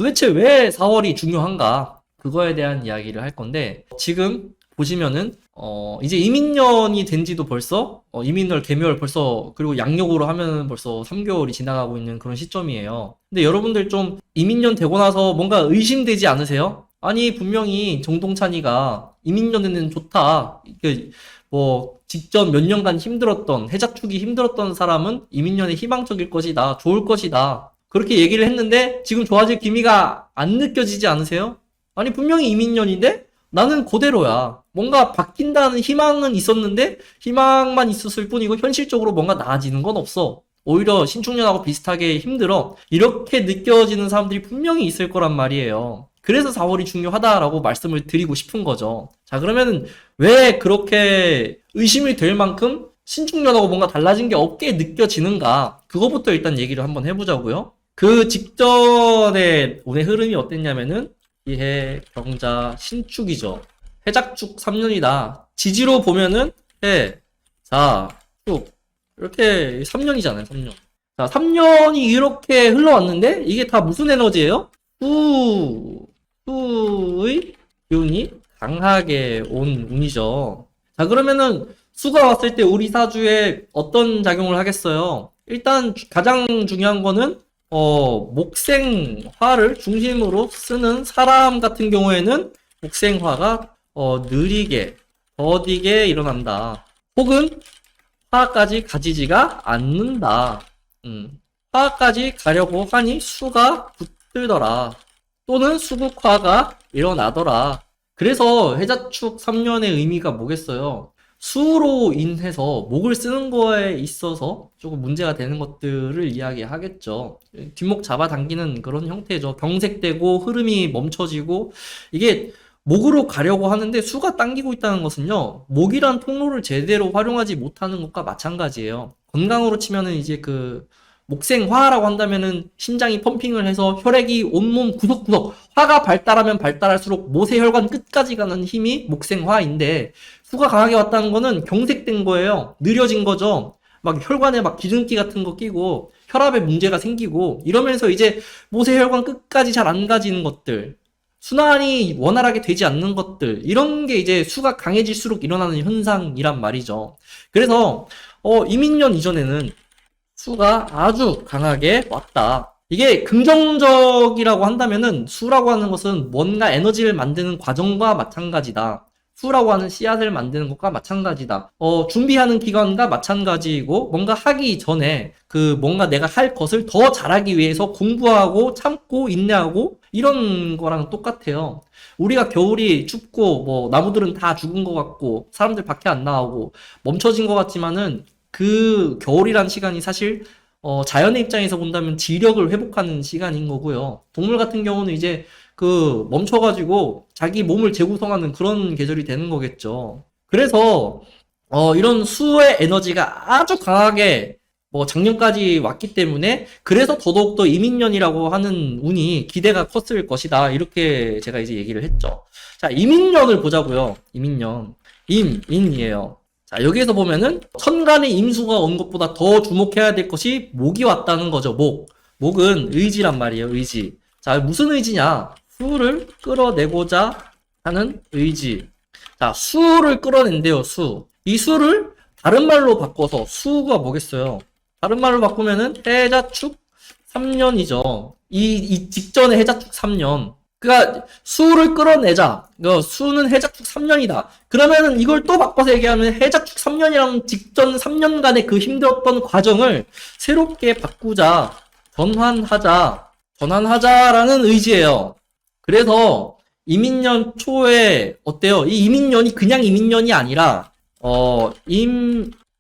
도대체 왜 4월이 중요한가? 그거에 대한 이야기를 할 건데, 지금 보시면은, 이제 이민년이 된 지도 벌써, 이민월, 개묘월 벌써, 그리고 양력으로 하면 벌써 3개월이 지나가고 있는 그런 시점이에요. 근데 여러분들 좀 이민년 되고 나서 뭔가 의심되지 않으세요? 아니, 분명히 정동찬이가 이민년에는 좋다. 직전 몇 년간 힘들었던, 해자축이 힘들었던 사람은 이민년에 희망적일 것이다. 좋을 것이다. 그렇게 얘기를 했는데 지금 좋아질 기미가 안 느껴지지 않으세요? 아니 분명히 이민년인데 나는 그대로야. 뭔가 바뀐다는 희망은 있었는데 희망만 있었을 뿐이고 현실적으로 뭔가 나아지는 건 없어. 오히려 신축년하고 비슷하게 힘들어. 이렇게 느껴지는 사람들이 분명히 있을 거란 말이에요. 그래서 4월이 중요하다라고 말씀을 드리고 싶은 거죠. 자, 그러면은 왜 그렇게 의심이 될 만큼 신축년하고 뭔가 달라진 게 없게 느껴지는가? 그거부터 일단 얘기를 한번 해보자고요. 그 직전에 운의 흐름이 어땠냐면은 이해, 경자, 신축이죠. 해작축 3년이다. 지지로 보면은 해, 자, 축 이렇게 3년이잖아요. 3년. 자, 3년이 이렇게 흘러왔는데 이게 다 무슨 에너지예요? 수의 기운이 강하게 온 운이죠. 자, 그러면은 수가 왔을 때 우리 사주에 어떤 작용을 하겠어요? 일단 가장 중요한 거는 목생화를 중심으로 쓰는 사람 같은 경우에는 목생화가 느리게, 더디게 일어난다. 혹은 화까지 가지지가 않는다. 화까지 가려고 하니 수가 붙들더라. 또는 수국화가 일어나더라. 그래서 해자축 3년의 의미가 뭐겠어요? 수로 인해서 목을 쓰는 거에 있어서 조금 문제가 되는 것들을 이야기하겠죠. 뒷목 잡아당기는 그런 형태죠. 경색되고 흐름이 멈춰지고 이게 목으로 가려고 하는데 수가 당기고 있다는 것은요. 목이란 통로를 제대로 활용하지 못하는 것과 마찬가지예요. 건강으로 치면은 이제 목생화라고 한다면은 심장이 펌핑을 해서 혈액이 온몸 구석구석 화가 발달하면 발달할수록 모세혈관 끝까지 가는 힘이 목생화인데 수가 강하게 왔다는 거는 경색된 거예요. 느려진 거죠. 막 혈관에 막 기름기 같은 거 끼고 혈압에 문제가 생기고 이러면서 이제 모세혈관 끝까지 잘 안 가지는 것들, 순환이 원활하게 되지 않는 것들, 이런 게 이제 수가 강해질수록 일어나는 현상이란 말이죠. 그래서 이민년 이전에는 수가 아주 강하게 왔다. 이게 긍정적이라고 한다면은 수라고 하는 것은 뭔가 에너지를 만드는 과정과 마찬가지다. 수라고 하는 씨앗을 만드는 것과 마찬가지다. 준비하는 기간과 마찬가지이고 뭔가 하기 전에 뭔가 내가 할 것을 더 잘하기 위해서 공부하고 참고 인내하고 이런 거랑 똑같아요. 우리가 겨울이 춥고 나무들은 다 죽은 것 같고 사람들 밖에 안 나오고 멈춰진 것 같지만은 그 겨울이란 시간이 사실 자연의 입장에서 본다면 지력을 회복하는 시간인 거고요. 동물 같은 경우는 이제 멈춰가지고 자기 몸을 재구성하는 그런 계절이 되는 거겠죠. 그래서 이런 수의 에너지가 아주 강하게 작년까지 왔기 때문에 그래서 더더욱더 이민년이라고 하는 운이 기대가 컸을 것이다. 이렇게 제가 이제 얘기를 했죠. 자, 이민년을 보자고요. 이민년. 인이에요. 자, 여기에서 보면은 천간에 임수가 온 것보다 더 주목해야 될 것이 목이 왔다는 거죠. 목은 의지란 말이에요. 의지. 자, 무슨 의지냐? 수를 끌어내고자 하는 의지. 자, 수를 끌어낸대요. 수. 이 수를 다른 말로 바꿔서 수가 뭐겠어요? 다른 말로 바꾸면은 해자축 3년이죠. 이 직전에 해자축 3년. 그러니까 수를 끌어내자. 수는 해자축 3년이다. 그러면은 이걸 또 바꿔서 얘기하면 해자축 3년이랑 직전 3년간의 그 힘들었던 과정을 새롭게 바꾸자. 전환하자라는 의지예요. 그래서 이민년 초에 어때요? 이 이민년이 그냥 이민년이 아니라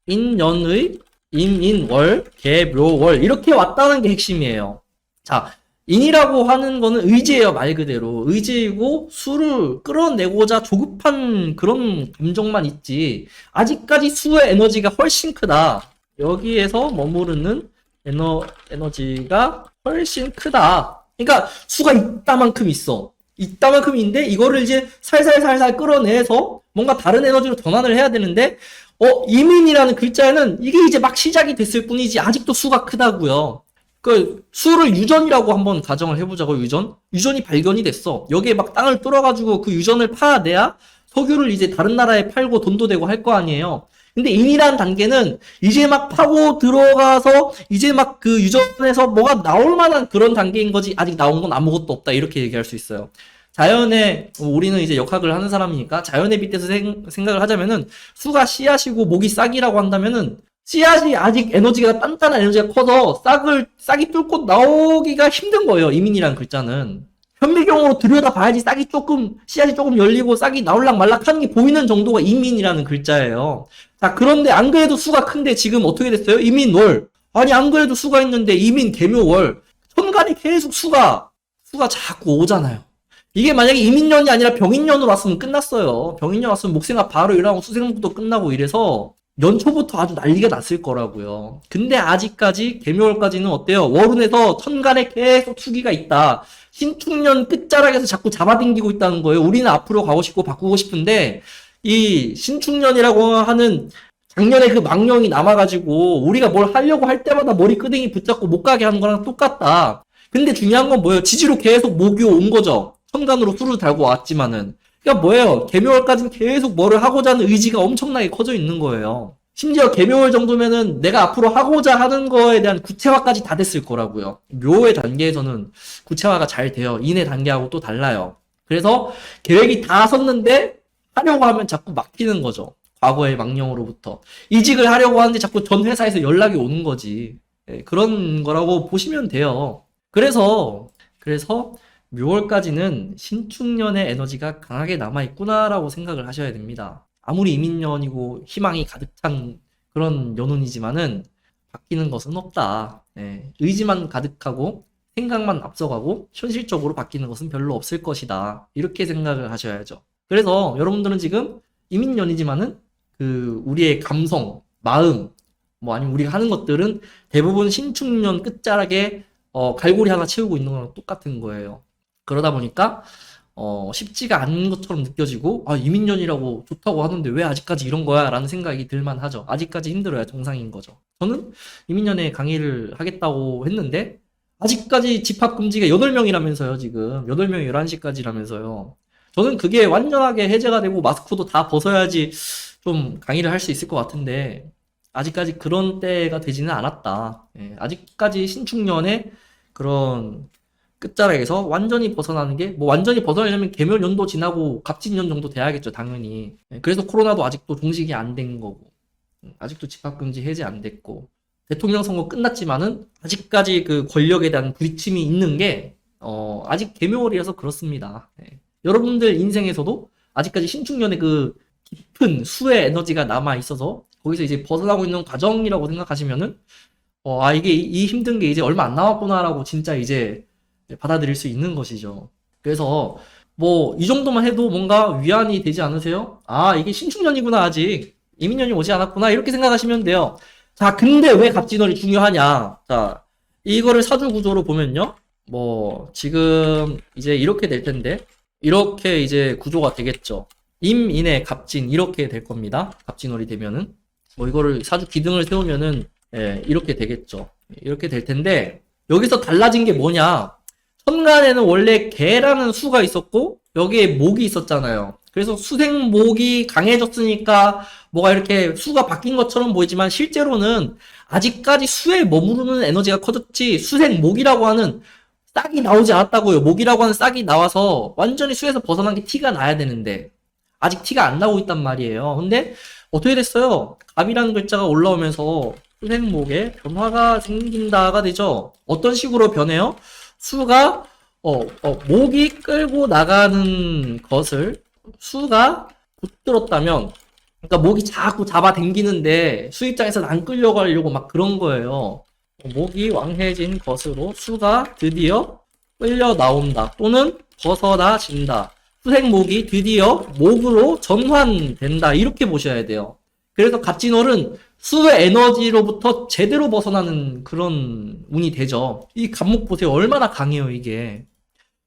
임인년의 임인월 개묘월 이렇게 왔다는 게 핵심이에요. 자, 인이라고 하는 거는 의지예요. 말 그대로 의지이고 수를 끌어내고자 조급한 그런 감정만 있지 아직까지 수의 에너지가 훨씬 크다. 여기에서 머무르는 에너지가 훨씬 크다. 그러니까 수가 이따만큼 있어. 이따만큼인데 이거를 이제 살살살살 끌어내서 뭔가 다른 에너지로 전환을 해야 되는데 이민이라는 글자에는 이게 이제 막 시작이 됐을 뿐이지 아직도 수가 크다고요. 그 수를 유전이라고 한번 가정을 해보자고. 유전이 발견이 됐어. 여기에 막 땅을 뚫어가지고 그 유전을 파내야 석유를 이제 다른 나라에 팔고 돈도 되고 할 거 아니에요. 근데 인이라는 단계는 이제 막 파고 들어가서 이제 막 그 유전에서 뭐가 나올 만한 그런 단계인 거지, 아직 나온 건 아무것도 없다, 이렇게 얘기할 수 있어요. 자연에, 우리는 이제 역학을 하는 사람이니까 자연에 빗대서 생각을 하자면은 수가 씨앗이고 목이 싹이라고 한다면은 씨앗이 아직 에너지가, 단단한 에너지가 커서 싹이 뚫고 나오기가 힘든 거예요. 이민이라는 글자는. 현미경으로 들여다봐야지 씨앗이 조금 열리고 싹이 나올락 말락 하는 게 보이는 정도가 이민이라는 글자예요. 자, 그런데 안 그래도 수가 큰데 지금 어떻게 됐어요? 이민월. 아니, 안 그래도 수가 있는데 이민, 개묘월. 천간에 계속 수가 자꾸 오잖아요. 이게 만약에 이민년이 아니라 병인년으로 왔으면 끝났어요. 병인년 왔으면 목생합 바로 일어나고 수생목도 끝나고 이래서 연초부터 아주 난리가 났을 거라고요. 근데 아직까지 개묘월까지는 어때요? 월운에서 천간에 계속 수기가 있다. 신축년 끝자락에서 자꾸 잡아당기고 있다는 거예요. 우리는 앞으로 가고 싶고 바꾸고 싶은데 이 신축년이라고 하는 작년에 그 망령이 남아가지고 우리가 뭘 하려고 할 때마다 머리 끄댕이 붙잡고 못 가게 하는 거랑 똑같다. 근데 중요한 건 뭐예요? 지지로 계속 목이 온 거죠. 천간으로 수를 달고 왔지만은. 그러니까 뭐예요? 개묘월까지는 계속 뭐를 하고자 하는 의지가 엄청나게 커져 있는 거예요. 심지어 개묘월 정도면은 내가 앞으로 하고자 하는 거에 대한 구체화까지 다 됐을 거라고요. 묘의 단계에서는 구체화가 잘 돼요. 인의 단계하고 또 달라요. 그래서 계획이 다 섰는데 하려고 하면 자꾸 막히는 거죠. 과거의 망령으로부터. 이직을 하려고 하는데 자꾸 전 회사에서 연락이 오는 거지. 네, 그런 거라고 보시면 돼요. 그래서 묘월까지는 신축년의 에너지가 강하게 남아있구나라고 생각을 하셔야 됩니다. 아무리 이민년이고 희망이 가득 찬 그런 연운이지만은 바뀌는 것은 없다. 네, 의지만 가득하고 생각만 앞서가고 현실적으로 바뀌는 것은 별로 없을 것이다. 이렇게 생각을 하셔야죠. 그래서 여러분들은 지금 이민년이지만은 그 우리의 감성, 마음, 뭐 아니면 우리가 하는 것들은 대부분 신축년 끝자락에 갈고리 하나 채우고 있는 거랑 똑같은 거예요. 그러다 보니까 쉽지가 않은 것처럼 느껴지고, 아, 이민년이라고 좋다고 하는데 왜 아직까지 이런 거야? 라는 생각이 들만 하죠. 아직까지 힘들어야 정상인 거죠. 저는 이민년에 강의를 하겠다고 했는데 아직까지 집합금지가 8명이라면서요. 지금 8명 11시까지라면서요. 저는 그게 완전하게 해제가 되고 마스크도 다 벗어야지 좀 강의를 할 수 있을 것 같은데 아직까지 그런 때가 되지는 않았다. 예, 아직까지 신축년에 그런 끝자락에서 완전히 벗어나는 게, 뭐 완전히 벗어나려면 개묘년도 지나고 갑진년 정도 돼야겠죠, 당연히. 예, 그래서 코로나도 아직도 종식이 안 된 거고, 아직도 집합금지 해제 안 됐고, 대통령 선거 끝났지만은 아직까지 그 권력에 대한 부딪힘이 있는 게 아직 개묘월이라서 그렇습니다. 예. 여러분들 인생에서도 아직까지 신축년에 그 깊은 수의 에너지가 남아 있어서 거기서 이제 벗어나고 있는 과정이라고 생각하시면은 이게 이 힘든 게 이제 얼마 안 남았구나라고 진짜 이제 받아들일 수 있는 것이죠. 그래서 뭐 이 정도만 해도 뭔가 위안이 되지 않으세요? 아, 이게 신축년이구나, 아직 이민년이 오지 않았구나, 이렇게 생각하시면 돼요. 자, 근데 왜 갑진월이 중요하냐? 자, 이거를 사주 구조로 보면요, 뭐 지금 이제 이렇게 될 텐데 이렇게 이제 구조가 되겠죠. 임인의 갑진, 이렇게 될 겁니다. 갑진월이 되면은 뭐 이거를 사주 기둥을 세우면은 이렇게 되겠죠. 이렇게 될 텐데 여기서 달라진 게 뭐냐? 천간에는 원래 개라는 수가 있었고 여기에 목이 있었잖아요. 그래서 수생목이 강해졌으니까 뭐가 이렇게 수가 바뀐 것처럼 보이지만 실제로는 아직까지 수에 머무르는 에너지가 커졌지 수생목이라고 하는 싹이 나오지 않았다고요. 목이라고 하는 싹이 나와서 완전히 수에서 벗어난 게 티가 나야 되는데 아직 티가 안 나고 있단 말이에요. 근데 어떻게 됐어요? 갑이라는 글자가 올라오면서 수생목에 변화가 생긴다가 되죠. 어떤 식으로 변해요? 수가 목이 끌고 나가는 것을 수가 붙들었다면, 그러니까 목이 자꾸 잡아당기는데 수 입장에서는 안 끌려가려고 막 그런 거예요. 목이 왕해진 것으로 수가 드디어 끌려 나온다 또는 벗어나진다. 수생목이 드디어 목으로 전환된다, 이렇게 보셔야 돼요. 그래서 갑진월은 수의 에너지로부터 제대로 벗어나는 그런 운이 되죠. 이 갑목 보세요. 얼마나 강해요, 이게.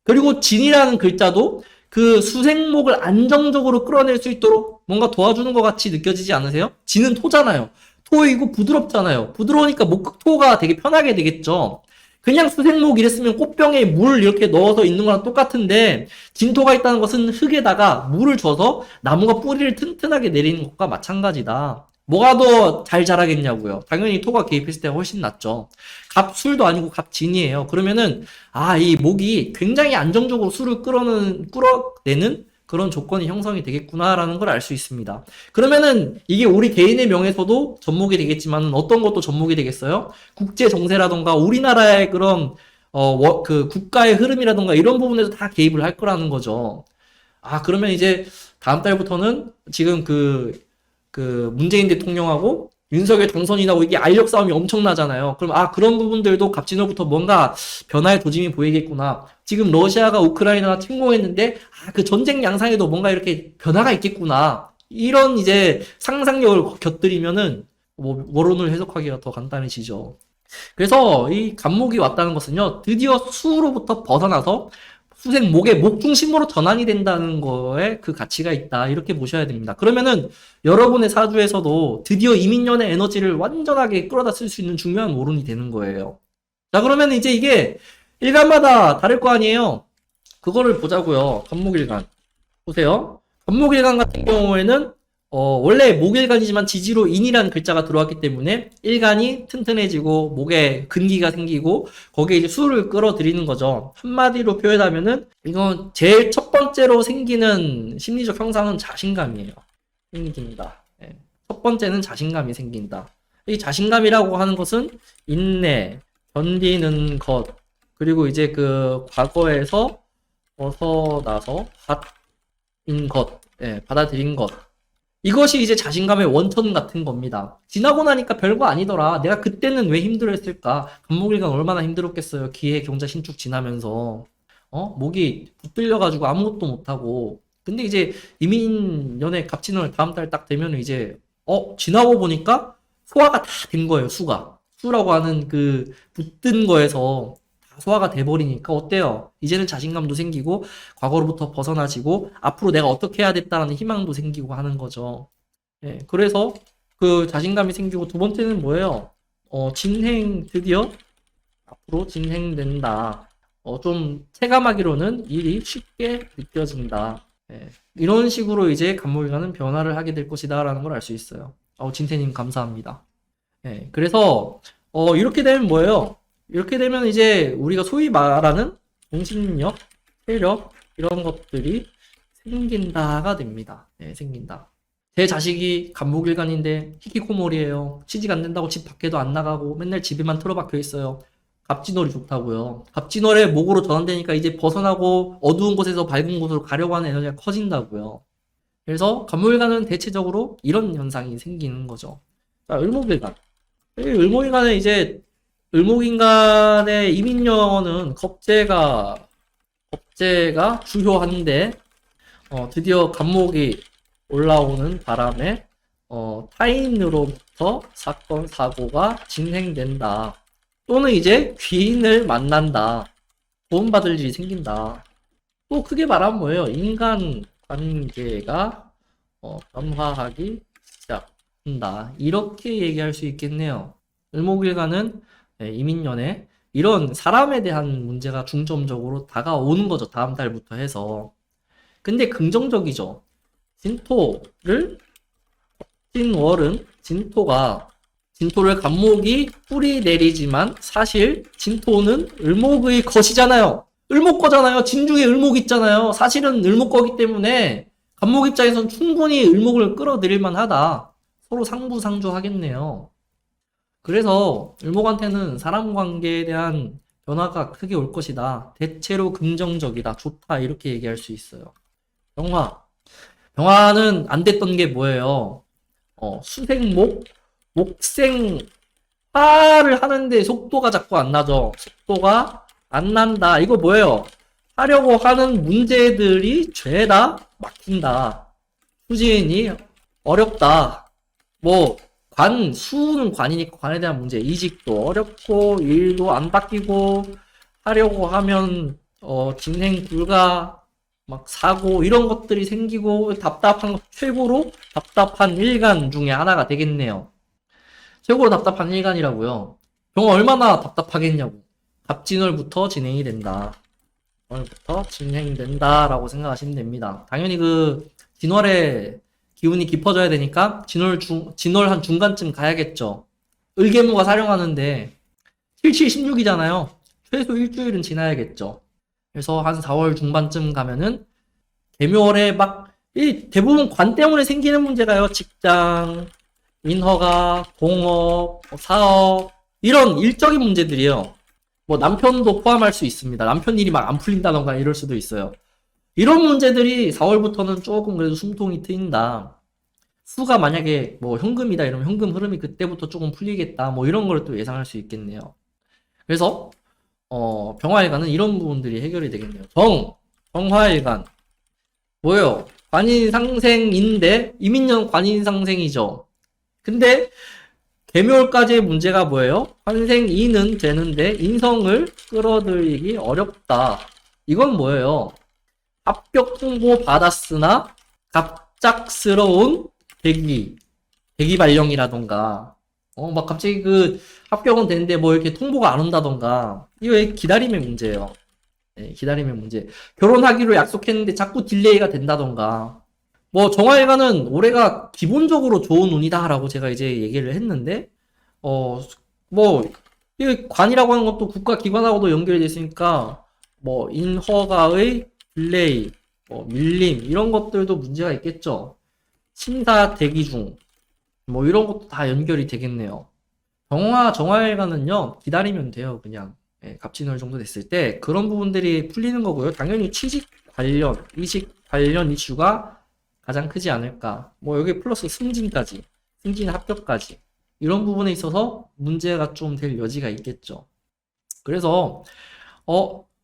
그리고 진이라는 글자도 그 수생목을 안정적으로 끌어낼 수 있도록 뭔가 도와주는 것 같이 느껴지지 않으세요? 진은 토잖아요. 토이고 부드럽잖아요. 부드러우니까 목토가 되게 편하게 되겠죠. 그냥 수생목 이랬으면 꽃병에 물 이렇게 넣어서 있는 거랑 똑같은데 진토가 있다는 것은 흙에다가 물을 줘서 나무가 뿌리를 튼튼하게 내리는 것과 마찬가지다. 뭐가 더 잘 자라겠냐고요. 당연히 토가 개입했을 때가 훨씬 낫죠. 갑술도 아니고 갑진이에요. 그러면은 이 목이 굉장히 안정적으로 술을 끌어내는 그런 조건이 형성이 되겠구나라는 걸 알 수 있습니다. 그러면은 이게 우리 개인의 명에서도 접목이 되겠지만 어떤 것도 접목이 되겠어요? 국제 정세라던가 우리나라의 그런 그 국가의 흐름이라던가 이런 부분에서 다 개입을 할 거라는 거죠. 그러면 이제 다음 달부터는 지금 그 문재인 대통령하고 윤석열 당선이 나고 이게 알력 싸움이 엄청나잖아요. 그럼 그런 부분들도 갑진으로부터 뭔가 변화의 도짐이 보이겠구나. 지금 러시아가 우크라이나와 침공했는데 그 전쟁 양상에도 뭔가 이렇게 변화가 있겠구나. 이런 이제 상상력을 곁들이면은 원론을 해석하기가 더 간단해지죠. 그래서 이 간목이 왔다는 것은요, 드디어 수로부터 벗어나서 수생목의 목 중심으로 전환이 된다는 거에 그 가치가 있다. 이렇게 보셔야 됩니다. 그러면은 여러분의 사주에서도 드디어 이민년의 에너지를 완전하게 끌어다 쓸 수 있는 중요한 오run이 되는 거예요. 자, 그러면 이제 이게 일간마다 다를 거 아니에요? 그거를 보자고요. 간목일간. 보세요. 간목일간 같은 경우에는 원래 목일간이지만 지지로 인이라는 글자가 들어왔기 때문에 일간이 튼튼해지고 목에 근기가 생기고 거기에 이제 수를 끌어들이는 거죠. 한마디로 표현하면은 이건 제일 첫 번째로 생기는 심리적 형상은 자신감이에요. 생긴다. 첫 번째는 자신감이 생긴다. 이 자신감이라고 하는 것은 인내, 견디는 것, 그리고 이제 그 과거에서 벗어나서 받은 것, 받아들인 것. 이것이 이제 자신감의 원천 같은 겁니다. 지나고 나니까 별거 아니더라. 내가 그때는 왜 힘들었을까? 간목일간 얼마나 힘들었겠어요. 기해, 경자, 신축 지나면서. 목이 붙들려가지고 아무것도 못하고. 근데 이제 이민년의 갑진월 다음 달 딱 되면 이제, 지나고 보니까 소화가 다 된 거예요, 수가. 수라고 하는 그 붙든 거에서 다 소화가 돼버리니까 어때요? 이제는 자신감도 생기고 과거로부터 벗어나지고 앞으로 내가 어떻게 해야 됐다라는 희망도 생기고 하는 거죠. 그래서 그 자신감이 생기고 두 번째는 뭐예요? 진행 드디어 앞으로 진행된다. 좀 체감하기로는 일이 쉽게 느껴진다. 이런 식으로 이제 간목일간은 변화를 하게 될 것이다라는 걸 알 수 있어요. 진태님 감사합니다. 그래서 이렇게 되면 뭐예요? 이렇게 되면 이제 우리가 소위 말하는 정신력, 체력 이런 것들이 생긴다가 됩니다. 생긴다. 제 자식이 간목일간인데 히키코모리예요. 취직 안 된다고 집 밖에도 안 나가고 맨날 집에만 틀어박혀 있어요. 갑진월이 좋다고요. 갑진월에 목으로 전환되니까 이제 벗어나고 어두운 곳에서 밝은 곳으로 가려고 하는 에너지가 커진다고요. 그래서 간목일간은 대체적으로 이런 현상이 생기는 거죠. 자, 을목일간. 을목일간은 이제 을목인간의 이민년은 겁재가 주효한데 드디어 간목이 올라오는 바람에 타인으로부터 사건 사고가 진행된다. 또는 이제 귀인을 만난다. 도움받을 일이 생긴다. 또 크게 말하면 뭐예요? 인간 관계가 변화하기 시작한다. 이렇게 얘기할 수 있겠네요. 을목일간은 이민년에 이런 사람에 대한 문제가 중점적으로 다가오는 거죠. 다음 달부터 해서. 근데 긍정적이죠. 진월은 진토를 간목이 뿌리 내리지만 사실 진토는 을목의 것이잖아요. 을목 거잖아요. 진중에 을목 있잖아요. 사실은 을목 거기 때문에 간목 입장에선 충분히 을목을 끌어들일 만하다. 서로 상부상조 하겠네요. 그래서 을목한테는 사람 관계에 대한 변화가 크게 올 것이다. 대체로 긍정적이다. 좋다. 이렇게 얘기할 수 있어요. 병화는 안 됐던 게 뭐예요? 수생목, 목생화를 하는데 속도가 자꾸 안 나죠. 속도가 안 난다. 이거 뭐예요? 하려고 하는 문제들이 죄다 막힌다. 추진이 어렵다. 수는 관이니까 관에 대한 문제. 이직도 어렵고, 일도 안 바뀌고, 하려고 하면, 진행 불가, 사고, 이런 것들이 생기고, 최고로 답답한 일간 중에 하나가 되겠네요. 최고로 답답한 일간이라고요. 병화 얼마나 답답하겠냐고. 갑진월부터 진행이 된다. 월부터 진행된다라고 생각하시면 됩니다. 당연히 그 진월에 기운이 깊어져야 되니까 진월 한 중간쯤 가야겠죠. 을개무가 사령하는데 77, 16이잖아요. 최소 일주일은 지나야겠죠. 그래서 한 4월 중반쯤 가면은 개묘월에 막 이 대부분 관 때문에 생기는 문제가요. 직장, 인허가, 공업, 사업 이런 일적인 문제들이에요. 뭐 남편도 포함할 수 있습니다. 남편 일이 막 안 풀린다던가 이럴 수도 있어요. 이런 문제들이 4월부터는 조금 그래도 숨통이 트인다. 수가 만약에 뭐 현금이다 이러면 현금 흐름이 그때부터 조금 풀리겠다. 뭐 이런 걸 또 예상할 수 있겠네요. 그래서 병화일간은 이런 부분들이 해결이 되겠네요. 정화일간 뭐예요? 관인상생인데 이민년 관인상생이죠. 근데 개묘월까지의 문제가 뭐예요? 환생이는 되는데 인성을 끌어들이기 어렵다. 이건 뭐예요? 합격 통보 받았으나 갑작스러운 대기 발령이라던가 막 갑자기 그 합격은 되는데 뭐 이렇게 통보가 안 온다던가 이거 기다림의 문제예요. 네, 기다림의 문제. 결혼하기로 약속했는데 자꾸 딜레이가 된다던가. 뭐 정화일간은 올해가 기본적으로 좋은 운이다라고 제가 이제 얘기를 했는데 뭐 이 관이라고 하는 것도 국가기관하고도 연결이 돼 있으니까 뭐 인허가의 딜레이, 뭐 밀림 이런 것들도 문제가 있겠죠. 심사 대기 중 뭐 이런 것도 다 연결이 되겠네요. 정화일간은요 기다리면 돼요. 그냥 갑진월 정도 됐을 때 그런 부분들이 풀리는 거고요. 당연히 취직 관련, 이직 관련 이슈가 가장 크지 않을까. 뭐 여기 플러스 승진까지, 승진 합격까지 이런 부분에 있어서 문제가 좀 될 여지가 있겠죠. 그래서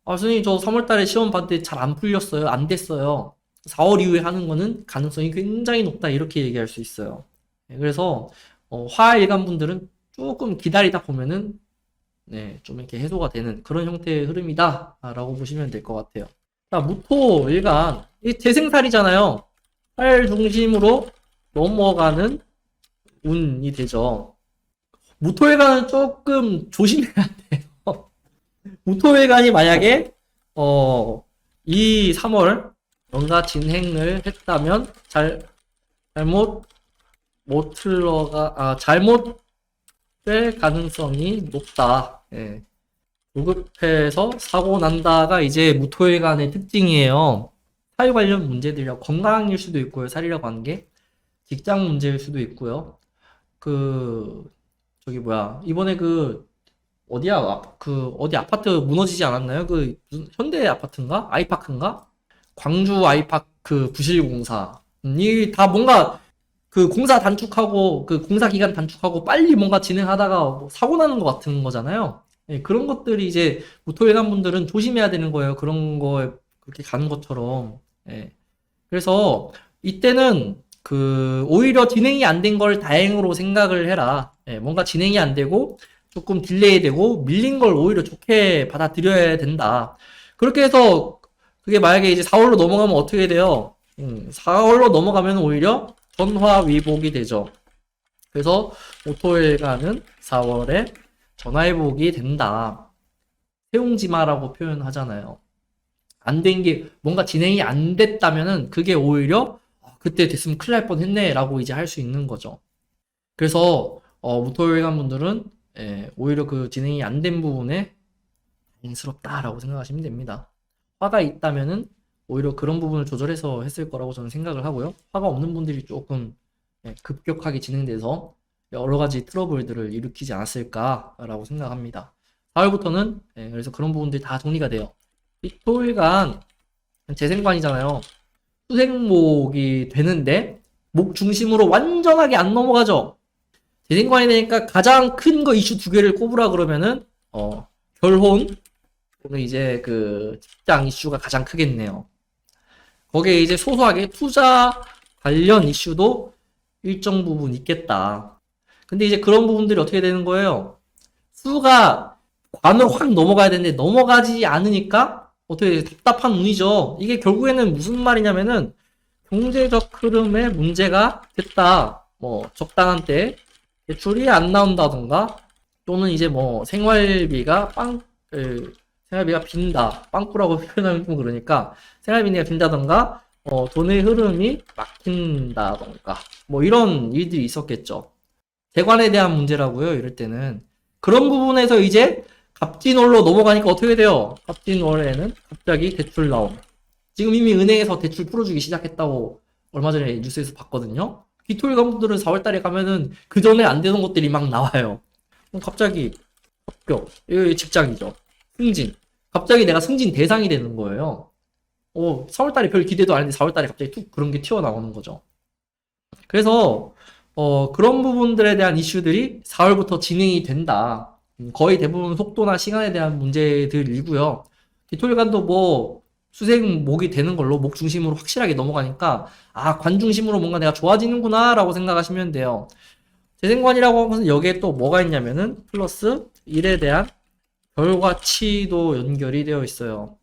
선생님 저 3월달에 시험 봤는데 잘 안 풀렸어요. 안 됐어요. 4월 이후에 하는 거는 가능성이 굉장히 높다 이렇게 얘기할 수 있어요. 그래서 화일간 분들은 조금 기다리다 보면은 좀 이렇게 해소가 되는 그런 형태의 흐름이다 라고 보시면 될 것 같아요. 자, 무토일간 이 재생살이잖아요. 살 중심으로 넘어가는 운이 되죠. 무토일간은 조금 조심해야 돼요. 무토일간이 만약에 이 3월 뭔가 진행을 했다면 잘못 못 잘못 될 가능성이 높다. 예. 조급해서 사고 난다가 이제 무토일간의 특징이에요. 사유 관련 문제들이요. 건강일 수도 있고요. 살이라고 하는 게 직장 문제일 수도 있고요. 이번에 어디 아파트 무너지지 않았나요? 무슨 현대 아파트인가? 아이파크인가? 광주 아이파크 부실공사. 이 다 뭔가 공사 단축하고 공사 기간 단축하고 빨리 뭔가 진행하다가 뭐 사고 나는 것 같은 거잖아요. 예, 그런 것들이 이제 무토일간 분들은 조심해야 되는 거예요. 그런 거에 그렇게 가는 것처럼. 예. 그래서 이때는 오히려 진행이 안 된 걸 다행으로 생각을 해라. 예, 뭔가 진행이 안 되고 조금 딜레이 되고 밀린 걸 오히려 좋게 받아들여야 된다. 그렇게 해서 그게 만약에 이제 4월로 넘어가면 어떻게 돼요? 4월로 넘어가면 오히려 전화위복이 되죠. 그래서 무토일간은 4월에 전화위복이 된다. 세옹지마라고 표현하잖아요. 안 된 게 뭔가 진행이 안 됐다면은 그게 오히려 그때 됐으면 큰일 날 뻔했네 라고 이제 할 수 있는 거죠. 그래서 무토일간 분들은 오히려 진행이 안 된 부분에 다행스럽다라고 생각하시면 됩니다. 화가 있다면은 오히려 그런 부분을 조절해서 했을 거라고 저는 생각을 하고요. 화가 없는 분들이 조금 급격하게 진행돼서 여러 가지 트러블들을 일으키지 않았을까라고 생각합니다. 4월부터는 그래서 그런 부분들이 다 정리가 돼요. 토일간 재생관이잖아요. 수생목이 되는데 목 중심으로 완전하게 안 넘어가죠. 재생관이 되니까 가장 큰 거 이슈 2개를 꼽으라 그러면은 결혼 또는 이제 직장 이슈가 가장 크겠네요. 거기에 이제 소소하게 투자 관련 이슈도 일정 부분 있겠다. 근데 이제 그런 부분들이 어떻게 되는 거예요? 수가 관으로 확 넘어가야 되는데 넘어가지 않으니까 어떻게 답답한 운이죠. 이게 결국에는 무슨 말이냐면은 경제적 흐름에 문제가 됐다. 뭐 적당한 때 대출이 안 나온다던가 또는 이제 뭐 생활비가 생활비가 빈다. 빵꾸라고 표현하면 좀 그러니까 생활비가 빈다던가 돈의 흐름이 막힌다던가 뭐 이런 일들이 있었겠죠. 대관에 대한 문제라고요. 이럴 때는 그런 부분에서 이제 갑진월로 넘어가니까 어떻게 돼요? 갑진월에는 갑자기 대출 나옴. 지금 이미 은행에서 대출 풀어주기 시작했다고 얼마 전에 뉴스에서 봤거든요. 귀토일 가분들은 4월달에 가면은 그 전에 안 되던 것들이 막 나와요. 그럼 갑자기 합격, 이거 직장이죠. 승진. 갑자기 내가 승진 대상이 되는 거예요. 4월달에 별 기대도 안 했는데 4월달에 갑자기 툭 그런 게 튀어나오는 거죠. 그래서 그런 부분들에 대한 이슈들이 4월부터 진행이 된다. 거의 대부분 속도나 시간에 대한 문제들이고요. 디토일간도 뭐 수생목이 되는 걸로 목 중심으로 확실하게 넘어가니까 관 중심으로 뭔가 내가 좋아지는구나 라고 생각하시면 돼요. 재생관이라고 하면서 여기에 또 뭐가 있냐면은 플러스 1에 대한 결과치도 연결이 되어 있어요.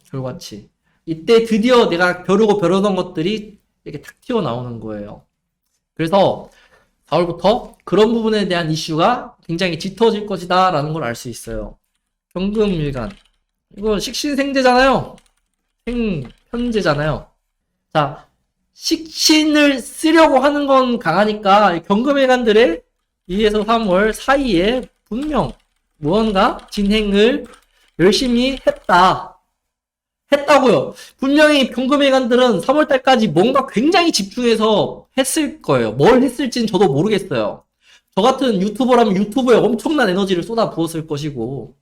결과치. 이때 드디어 내가 벼르고 벼르던 것들이 이렇게 탁 튀어나오는 거예요. 그래서 4월부터 그런 부분에 대한 이슈가 굉장히 짙어질 것이다 라는 걸 알 수 있어요. 경금일간. 이거 식신생제잖아요. 생현재잖아요. 자, 식신을 쓰려고 하는 건 강하니까 경금일간들의 2에서 3월 사이에 분명 무언가 진행을 열심히 했다고요. 분명히 경금일간들은 3월달까지 뭔가 굉장히 집중해서 했을 거예요. 뭘 했을지는 저도 모르겠어요. 저 같은 유튜버라면 유튜브에 엄청난 에너지를 쏟아 부었을 것이고,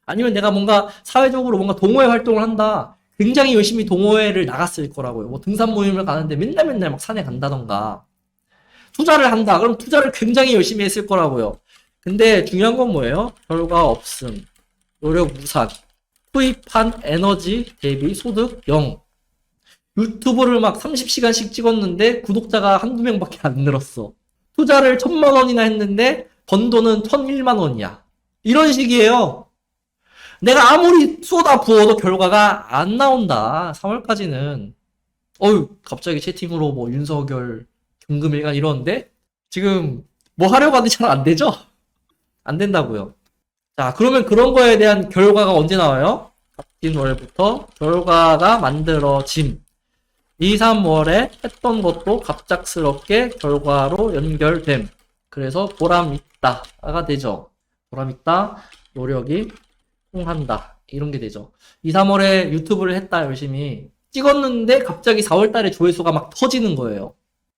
아니면 내가 뭔가 사회적으로 뭔가 동호회 활동을 한다. 굉장히 열심히 동호회를 나갔을 거라고요. 뭐 등산 모임을 가는데 맨날 막 산에 간다던가. 투자를 한다. 그럼 투자를 굉장히 열심히 했을 거라고요. 근데 중요한 건 뭐예요? 결과 없음. 노력 무산. 투입한 에너지 대비 소득 0. 유튜브를 막 30시간씩 찍었는데 구독자가 한두 명밖에 안 늘었어. 투자를 1000만 원이나 했는데 번 돈은 1001만 원이야. 이런 식이에요. 내가 아무리 쏟아 부어도 결과가 안 나온다. 3월까지는. 갑자기 채팅으로 뭐 윤석열, 경금일간 이러는데 지금 뭐 하려고 하는데 잘 안 되죠? 안 된다고요. 자, 그러면 그런 거에 대한 결과가 언제 나와요? 갑진월부터 결과가 만들어짐. 2, 3월에 했던 것도 갑작스럽게 결과로 연결됨. 그래서 보람있다가 되죠. 보람있다, 노력이 통한다. 이런 게 되죠. 2, 3월에 유튜브를 했다, 열심히. 찍었는데 갑자기 4월달에 조회수가 막 터지는 거예요.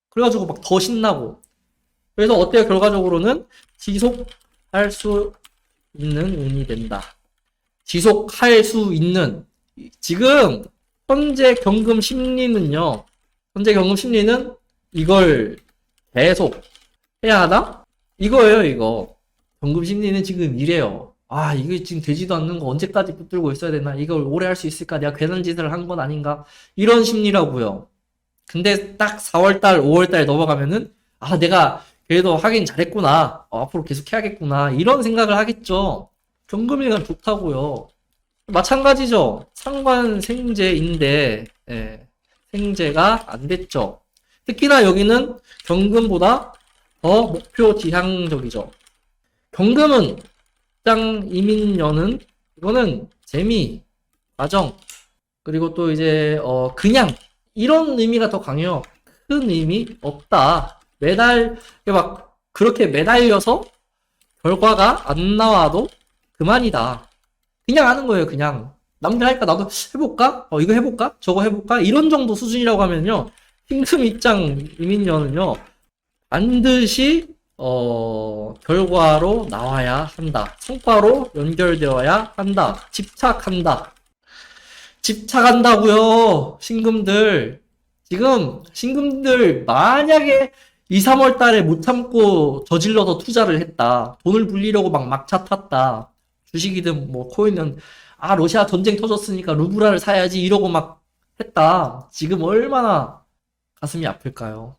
그래가지고 막 더 신나고. 그래서 어때요? 결과적으로는 지속할 수 있는 운이 된다. 지속할 수 있는. 지금 현재 경금 심리는요. 현재 경금 심리는 이걸 계속 해야 하나? 이거예요, 이거. 경금 심리는 지금 이래요. 이게 지금 되지도 않는 거 언제까지 붙들고 있어야 되나? 이걸 오래 할 수 있을까? 내가 괜한 짓을 한 건 아닌가? 이런 심리라고요. 근데 딱 4월달, 5월달 넘어가면은 내가 그래도 하긴 잘했구나. 앞으로 계속 해야겠구나. 이런 생각을 하겠죠. 경금일간 좋다고요. 마찬가지죠. 상관생제인데 생제가 안 됐죠. 특히나 여기는 경금보다 더 목표 지향적이죠. 경금은 직장 이민년은 이거는 재미, 과정, 그리고 또 이제 그냥 이런 의미가 더 강해요. 큰 의미 없다. 그렇게 매달려서 결과가 안 나와도 그만이다. 그냥 하는 거예요, 그냥. 남들 하니까 나도 해볼까? 이거 해볼까? 저거 해볼까? 이런 정도 수준이라고 하면요. 핑크 입장 이민년은요. 반드시, 결과로 나와야 한다. 성과로 연결되어야 한다. 집착한다. 집착한다고요, 신금들. 지금 신금들 만약에 2, 3월 달에 못 참고 저질러서 투자를 했다. 돈을 불리려고 막 막차 탔다. 주식이든 뭐 코인은 러시아 전쟁 터졌으니까 루브라를 사야지 이러고 막 했다. 지금 얼마나 가슴이 아플까요?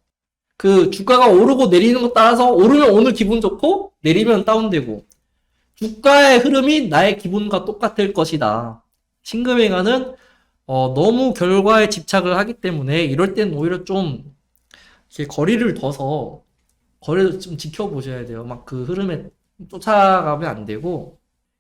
그 주가가 오르고 내리는 것 따라서 오르면 오늘 기분 좋고 내리면 다운되고 주가의 흐름이 나의 기분과 똑같을 것이다. 신금일간은 너무 결과에 집착을 하기 때문에 이럴 땐 오히려 좀 이렇게 거리를 둬서 거리를 좀 지켜보셔야 돼요. 막 그 흐름에 쫓아가면 안 되고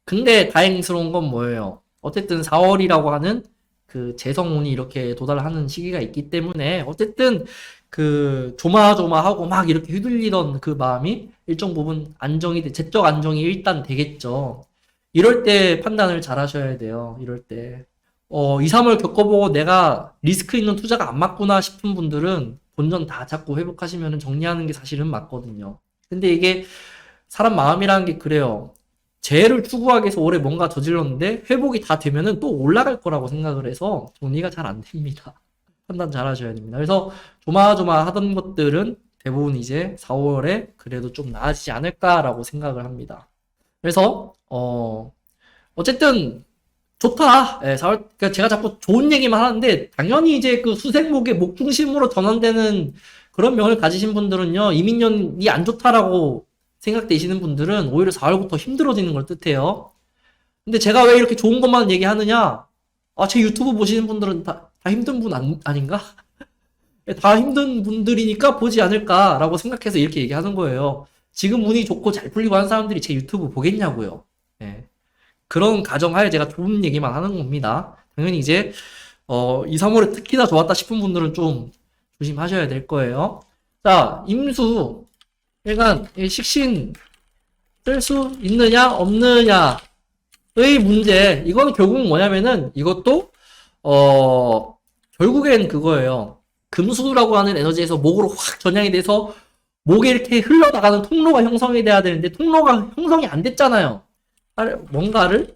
근데 다행스러운 건 뭐예요? 어쨌든 4월이라고 하는 그 재성운이 이렇게 도달하는 시기가 있기 때문에 어쨌든 그 조마조마하고 막 이렇게 휘둘리던 그 마음이 일정 부분 재적 안정이 일단 되겠죠. 이럴 때 판단을 잘 하셔야 돼요. 이럴 때. 2, 3월 겪어보고 내가 리스크 있는 투자가 안 맞구나 싶은 분들은 본전 다 잡고 회복하시면 정리하는 게 사실은 맞거든요. 근데 이게 사람 마음이라는 게 그래요. 재해를 추구하기 위해서 올해 뭔가 저질렀는데 회복이 다 되면은 또 올라갈 거라고 생각을 해서 정리가 잘 안 됩니다. 판단 잘 하셔야 됩니다. 그래서 조마조마 하던 것들은 대부분 이제 4월에 그래도 좀 나아지지 않을까라고 생각을 합니다. 그래서 어쨌든 좋다. 예, 4월, 그러니까 제가 자꾸 좋은 얘기만 하는데 당연히 이제 그 수생목의 목 중심으로 전환되는 그런 명을 가지신 분들은요, 이민년이 안 좋다라고 생각되시는 분들은 오히려 4월부터 힘들어지는 걸 뜻해요. 근데 제가 왜 이렇게 좋은 것만 얘기하느냐? 제 유튜브 보시는 분들은 다 힘든 분 아닌가? 다 힘든 분들이니까 보지 않을까라고 생각해서 이렇게 얘기하는 거예요. 지금 운이 좋고 잘 풀리고 하는 사람들이 제 유튜브 보겠냐고요. 예. 그런 가정하에 제가 좋은 얘기만 하는 겁니다. 당연히 이제 2, 3월에 특히나 좋았다 싶은 분들은 좀 조심하셔야 될 거예요. 자, 임수. 그러니까 식신 쓸 수 있느냐 없느냐의 문제. 이건 결국 뭐냐면은 이것도 결국엔 그거예요. 금수라고 하는 에너지에서 목으로 확 전향이 돼서 목에 이렇게 흘러나가는 통로가 형성이 돼야 되는데 통로가 형성이 안 됐잖아요. 뭔가를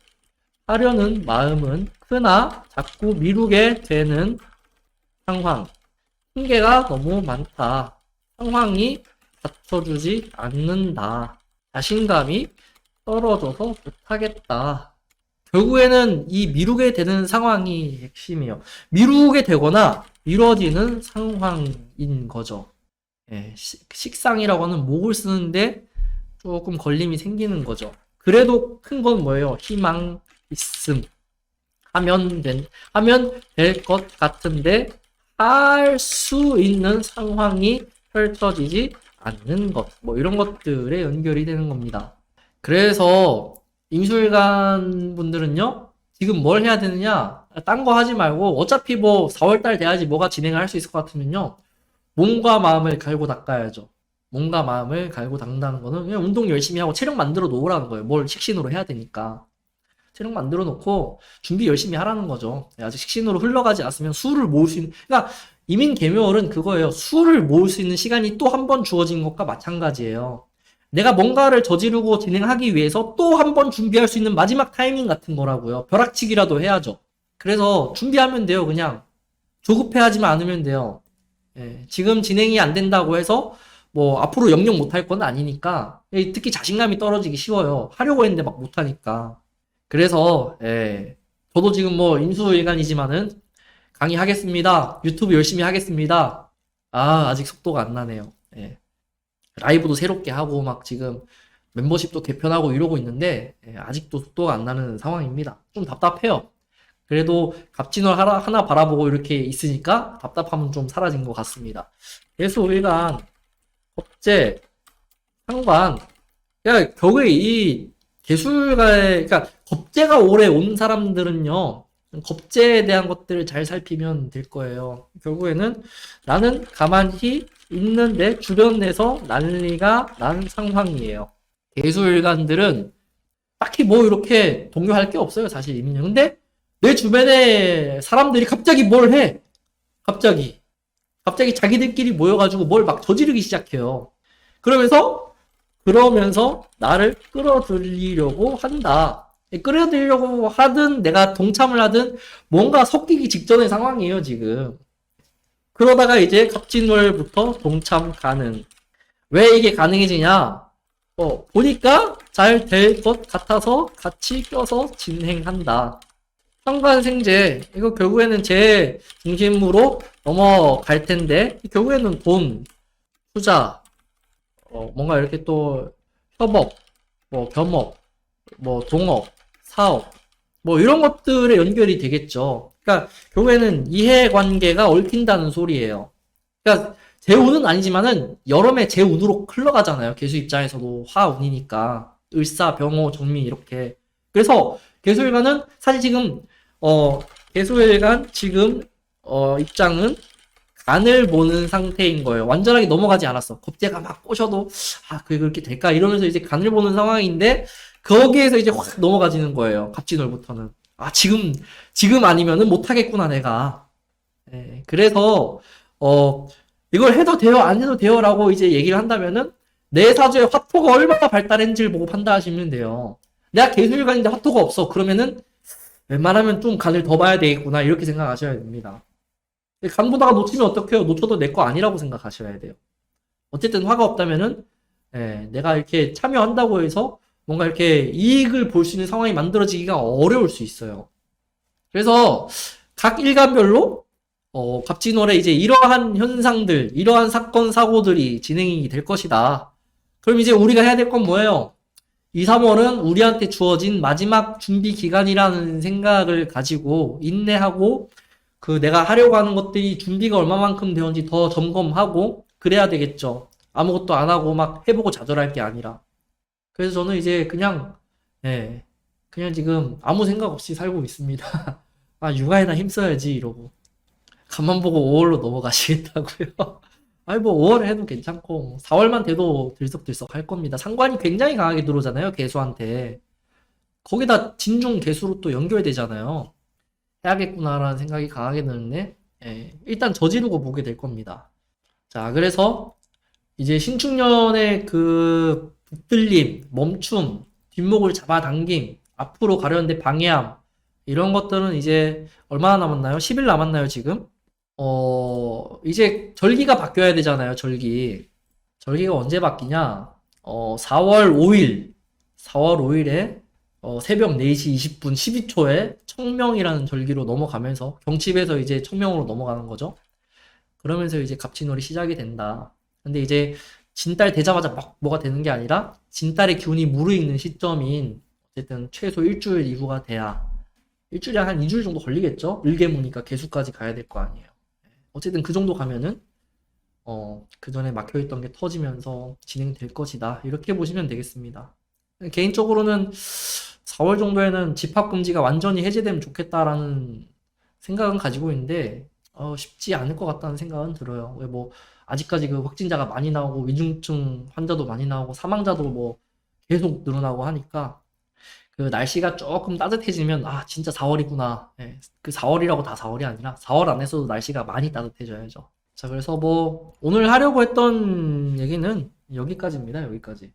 하려는 마음은 크나 자꾸 미루게 되는 상황. 핑계가 너무 많다. 상황이 받쳐주지 않는다. 자신감이 떨어져서 못하겠다. 결국에는 이 미루게 되는 상황이 핵심이에요. 미루게 되거나 미뤄지는 상황인 거죠. 예, 식상이라고 하는 목을 쓰는데 조금 걸림이 생기는 거죠. 그래도 큰 건 뭐예요? 희망 있음. 하면 될 것 같은데 할 수 있는 상황이 펼쳐지지 않는 것. 뭐 이런 것들에 연결이 되는 겁니다. 그래서 임술관 분들은요. 지금 뭘 해야 되느냐? 딴 거 하지 말고 어차피 뭐 4월달 돼야지 뭐가 진행을 할 수 있을 것 같으면요. 몸과 마음을 갈고 닦아야죠. 몸과 마음을 갈고 닦는다는 거는 그냥 운동 열심히 하고 체력 만들어 놓으라는 거예요. 뭘 식신으로 해야 되니까. 체력 만들어 놓고 준비 열심히 하라는 거죠. 아직 식신으로 흘러가지 않았으면 수를 모을 수 있는, 그러니까 이민 개묘월은 그거예요. 수를 모을 수 있는 시간이 또 한 번 주어진 것과 마찬가지예요. 내가 뭔가를 저지르고 진행하기 위해서 또 한 번 준비할 수 있는 마지막 타이밍 같은 거라고요. 벼락치기라도 해야죠. 그래서 준비하면 돼요. 그냥 조급해하지만 않으면 돼요. 예, 지금 진행이 안 된다고 해서 뭐 앞으로 영영 못할 건 아니니까 특히 자신감이 떨어지기 쉬워요. 하려고 했는데 막 못하니까. 그래서 저도 지금 뭐 인수일간이지만은 강의하겠습니다. 유튜브 열심히 하겠습니다. 아직 속도가 안 나네요. 예. 라이브도 새롭게 하고 막 지금 멤버십도 개편하고 이러고 있는데 아직도 속도가 안 나는 상황입니다. 좀 답답해요. 그래도 갑진월 하나 바라보고 이렇게 있으니까 답답함은 좀 사라진 것 같습니다. 개수일간, 겁재, 상관. 그러니까 결국에 이 개수일간에, 그러니까 겁재가 올해 온 사람들은요, 겁재에 대한 것들을 잘 살피면 될 거예요. 결국에는 나는 가만히 있는데 주변에서 난리가 난 상황이에요. 개수일간들은 딱히 뭐 이렇게 동요할 게 없어요, 사실 이민요. 근데 내 주변에 사람들이 갑자기 뭘 해? 갑자기 자기들끼리 모여가지고 뭘 막 저지르기 시작해요. 그러면서 나를 끌어들이려고 한다. 끌어들이려고 하든 내가 동참을 하든 뭔가 섞이기 직전의 상황이에요, 지금. 그러다가 이제 갑진월부터 동참 가능. 왜 이게 가능해지냐? 보니까 잘 될 것 같아서 같이 껴서 진행한다. 상관생제, 이거 결국에는 제 중심으로 넘어갈 텐데, 결국에는 돈, 투자, 뭔가 이렇게 또 협업, 뭐 겸업, 뭐 동업, 사업, 뭐 이런 것들에 연결이 되겠죠. 그러니까 결국에는 이해관계가 얽힌다는 소리예요. 그러니까 제 운은 아니지만은 여름에 제 운으로 흘러가잖아요. 개수 입장에서도 화운이니까 을사, 병호, 정미 이렇게. 그래서 개수일관은 사실 지금 개수일관 지금 입장은 간을 보는 상태인 거예요. 완전하게 넘어가지 않았어. 겁재가 막 꼬셔도 그게 그렇게 될까 이러면서 이제 간을 보는 상황인데 거기에서 이제 확 넘어가지는 거예요. 갑진월부터는. 지금 아니면은 못하겠구나 내가. 예, 그래서 이걸 해도 돼요 안 해도 돼요라고 이제 얘기를 한다면은 내 사주에 화토가 얼마나 발달했는지를 보고 판단하시면 돼요. 내가 개수일관인데 화토가 없어. 그러면은 웬만하면 좀 간을 더 봐야 되겠구나 이렇게 생각하셔야 됩니다. 간 보다가 놓치면 어떡해요? 놓쳐도 내 거 아니라고 생각하셔야 돼요. 어쨌든 화가 없다면은 내가 이렇게 참여한다고 해서 뭔가 이렇게 이익을 볼 수 있는 상황이 만들어지기가 어려울 수 있어요. 그래서 각 일간별로 갑진월에 이제 이러한 현상들, 이러한 사건, 사고들이 진행이 될 것이다. 그럼 이제 우리가 해야 될 건 뭐예요? 2, 3월은 우리한테 주어진 마지막 준비 기간이라는 생각을 가지고 인내하고 내가 하려고 하는 것들이 준비가 얼마만큼 되었는지 더 점검하고 그래야 되겠죠. 아무것도 안 하고 막 해보고 좌절할 게 아니라. 그래서 저는 이제 그냥 지금 아무 생각 없이 살고 있습니다. 육아에나 힘써야지 이러고. 간만 보고 5월로 넘어가시겠다고요. 아니 뭐 5월 해도 괜찮고 4월만 돼도 들썩들썩 할 겁니다. 상관이 굉장히 강하게 들어오잖아요. 개수한테. 거기다 진중 개수로 또 연결되잖아요. 해야겠구나라는 생각이 강하게 드는데 일단 저지르고 보게 될 겁니다. 자, 그래서 이제 신축년의 그 붙들림, 멈춤, 뒷목을 잡아당김, 앞으로 가려는데 방해함 이런 것들은 이제 얼마나 남았나요? 10일 남았나요, 지금? 이제 절기가 바뀌어야 되잖아요, 절기. 절기가 언제 바뀌냐? 4월 5일, 4월 5일에 새벽 4시 20분 12초에 청명이라는 절기로 넘어가면서 경칩에서 이제 청명으로 넘어가는 거죠. 그러면서 이제 갑진월이 시작이 된다. 근데 이제 진달 되자마자 막 뭐가 되는 게 아니라 진달의 기운이 무르익는 시점인 어쨌든 최소 일주일 이후가 돼야 일주일에 한 2주일 정도 걸리겠죠? 일개무니까 개수까지 가야 될 거 아니에요. 어쨌든 그 정도 가면은 그 전에 막혀있던 게 터지면서 진행될 것이다. 이렇게 보시면 되겠습니다. 개인적으로는 4월 정도에는 집합금지가 완전히 해제되면 좋겠다라는 생각은 가지고 있는데 쉽지 않을 것 같다는 생각은 들어요. 왜 뭐 아직까지 그 확진자가 많이 나오고 위중증 환자도 많이 나오고 사망자도 뭐 계속 늘어나고 하니까 그 날씨가 조금 따뜻해지면 진짜 4월이구나. 그 4월이라고 다 4월이 아니라 4월 안에서도 날씨가 많이 따뜻해져야죠. 자, 그래서 뭐 오늘 하려고 했던 얘기는 여기까지입니다. 여기까지.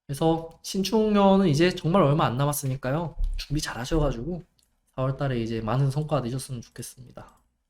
그래서 신축년은 이제 정말 얼마 안 남았으니까요. 준비 잘 하셔가지고 4월 달에 이제 많은 성과 내셨으면 좋겠습니다.